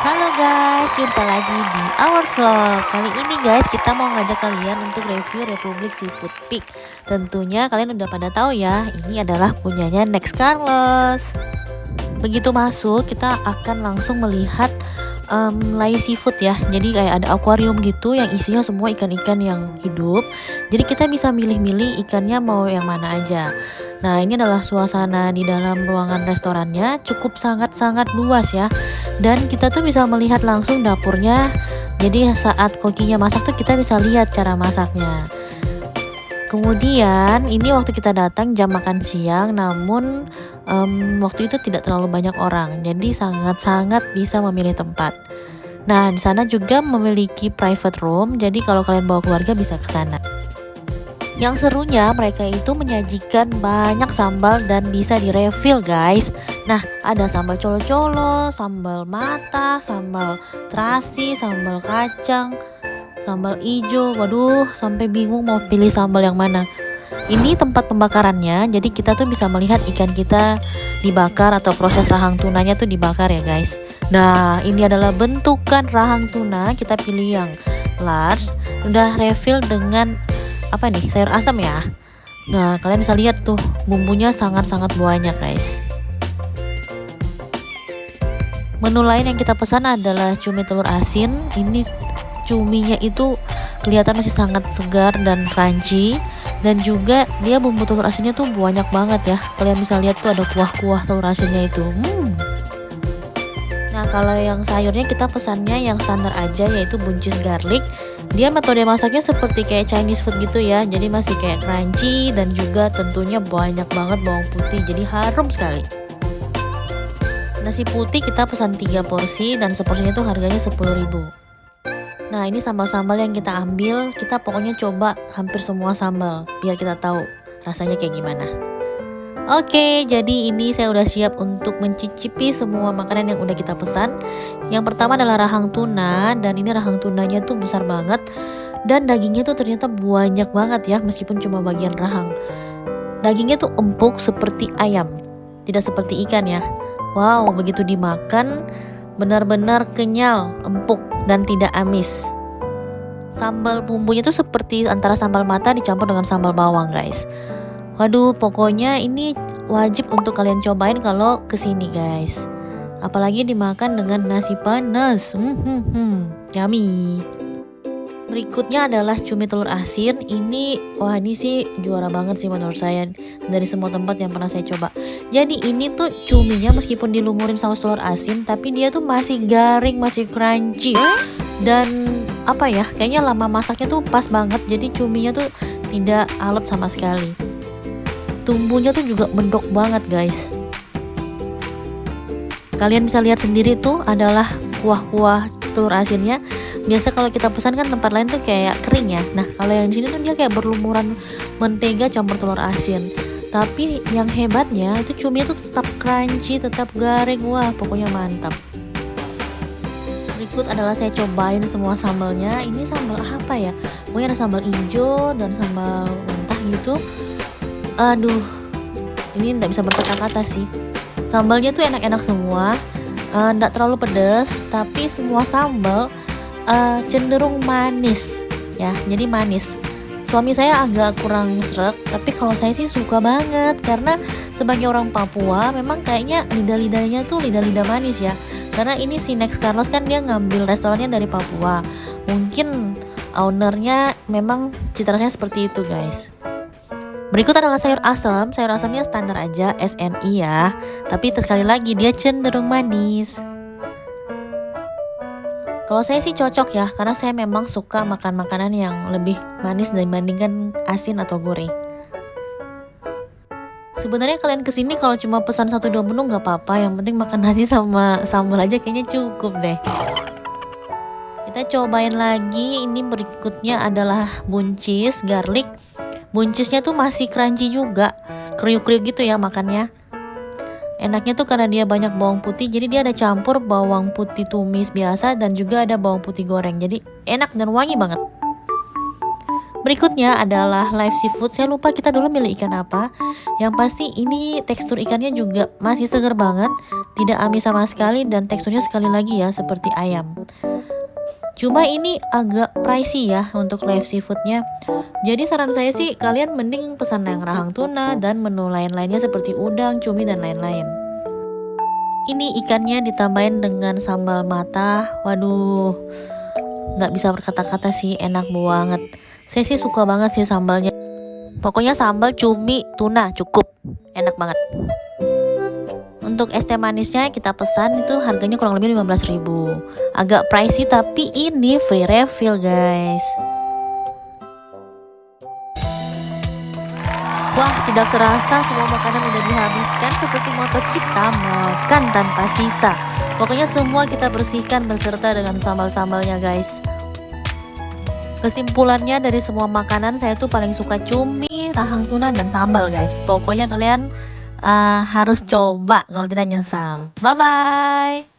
Halo guys, jumpa lagi di our vlog. Kali ini guys, kita mau ngajak kalian untuk review Republik Seafood Peak. Tentunya kalian udah pada tahu ya, ini adalah punyanya Next Carlos. Begitu masuk, kita akan langsung melihat lain seafood ya. Jadi kayak ada akuarium gitu yang isinya semua ikan-ikan yang hidup. Jadi kita bisa milih-milih ikannya mau yang mana aja. Nah, ini adalah suasana di dalam ruangan restorannya, cukup sangat-sangat luas ya. Dan kita tuh bisa melihat langsung dapurnya. Jadi saat kokinya masak tuh kita bisa lihat cara masaknya. Kemudian ini waktu kita datang jam makan siang, namun waktu itu tidak terlalu banyak orang, jadi sangat-sangat bisa memilih tempat. Nah, di sana juga memiliki private room, jadi kalau kalian bawa keluarga bisa ke sana. Yang serunya mereka itu menyajikan banyak sambal dan bisa direfill guys. Nah, ada sambal colo-colo, sambal mata, sambal terasi, sambal kacang, sambal ijo. Waduh, sampai bingung mau pilih sambal yang mana. Ini tempat pembakarannya, jadi kita tuh bisa melihat ikan kita dibakar atau proses rahang tunanya tuh dibakar ya guys. Nah, ini adalah bentukan rahang tuna, kita pilih yang large, udah refill dengan apa nih, sayur asam ya. Nah, kalian bisa lihat tuh bumbunya sangat-sangat banyak guys. Menu lain yang kita pesan adalah cumi telur asin. Ini cuminya itu kelihatan masih sangat segar dan crunchy, dan juga dia bumbu telur asinnya tuh banyak banget ya. Kalian bisa lihat tuh ada kuah-kuah telur asinnya itu. Nah, kalau yang sayurnya kita pesannya yang standar aja, yaitu buncis garlic. Dia metode masaknya seperti kayak Chinese food gitu ya, jadi masih kayak crunchy dan juga tentunya banyak banget bawang putih, jadi harum sekali. Nasi putih kita pesan 3 porsi dan seporsinya tuh harganya 10.000. Nah, ini sambal-sambal yang kita ambil, kita pokoknya coba hampir semua sambal biar kita tahu rasanya kayak gimana. Oke, jadi ini saya udah siap untuk mencicipi semua makanan yang udah kita pesan. Yang pertama adalah rahang tuna, dan ini rahang tunanya tuh besar banget dan dagingnya tuh ternyata banyak banget ya, meskipun cuma bagian rahang. Dagingnya tuh empuk seperti ayam, tidak seperti ikan ya. Wow, begitu dimakan benar-benar kenyal, empuk dan tidak amis. Sambal bumbunya tuh seperti antara sambal mata dicampur dengan sambal bawang guys. Waduh, pokoknya ini wajib untuk kalian cobain kalau kesini guys. Apalagi dimakan dengan nasi panas. Yummy. Berikutnya adalah cumi telur asin. Ini sih juara banget sih menurut saya dari semua tempat yang pernah saya coba. Jadi ini tuh cuminya meskipun dilumurin saus telur asin, tapi dia tuh masih garing, masih crunchy. Dan apa ya, kayaknya lama masaknya tuh pas banget. Jadi cuminya tuh tidak alot sama sekali. Tumbuhnya tuh juga mendok banget guys. Kalian bisa lihat sendiri tuh adalah kuah-kuah telur asinnya. Biasa kalau kita pesan kan tempat lain tuh kayak kering ya. Nah, kalau yang di sini tuh dia kayak berlumuran mentega campur telur asin. Tapi yang hebatnya itu cuminya tuh tetap crunchy, tetap garing. Wah, pokoknya mantap. Berikut adalah saya cobain semua sambalnya. Ini sambal apa ya? Pokoknya ada sambal hijau dan sambal mentah gitu. Aduh, ini nggak bisa berkata-kata sih. Sambalnya tuh enak-enak semua, nggak terlalu pedas, tapi semua sambal cenderung manis ya, jadi manis. Suami saya agak kurang srek, tapi kalau saya sih suka banget karena sebagai orang Papua memang kayaknya lidah-lidahnya tuh lidah-lidah manis ya. Karena ini si Next Carlos kan dia ngambil restorannya dari Papua. Mungkin ownernya memang cita rasanya seperti itu guys. Berikut adalah sayur asam. Sayur asamnya standar aja, SNI ya. Tapi sekali lagi dia cenderung manis. Kalau saya sih cocok ya, karena saya memang suka makan makanan yang lebih manis dibandingkan asin atau gurih. Sebenarnya kalian kesini kalau cuma pesan 1-2 menu nggak apa-apa, yang penting makan nasi sama sambal aja kayaknya cukup deh. Kita cobain lagi. Ini berikutnya adalah buncis garlic. Buncisnya tuh masih crunchy juga, kriuk-kriuk gitu ya makannya. Enaknya tuh karena dia banyak bawang putih, jadi dia ada campur bawang putih tumis biasa dan juga ada bawang putih goreng. Jadi enak dan wangi banget. Berikutnya adalah live seafood. Saya lupa kita dulu milih ikan apa. Yang pasti ini tekstur ikannya juga masih segar banget, tidak amis sama sekali, dan teksturnya sekali lagi ya seperti ayam. Cuma ini agak pricey ya untuk live seafoodnya. Jadi saran saya sih kalian mending pesan yang rahang tuna dan menu lain-lainnya seperti udang, cumi, dan lain-lain. Ini ikannya ditambahin dengan sambal mata. Waduh, nggak bisa berkata-kata sih, enak banget. Saya sih suka banget sih sambalnya. Pokoknya sambal cumi tuna cukup, enak banget. Untuk es teh manisnya kita pesan itu harganya kurang lebih 15.000. Agak pricey tapi ini free refill guys. Wah, tidak terasa semua makanan udah dihabiskan seperti moto kita, makan tanpa sisa. Pokoknya semua kita bersihkan beserta dengan sambal-sambalnya guys. Kesimpulannya dari semua makanan saya tuh paling suka cumi, rahang tuna, dan sambal guys. Pokoknya kalian harus coba kalau tidak nyesal. Bye bye.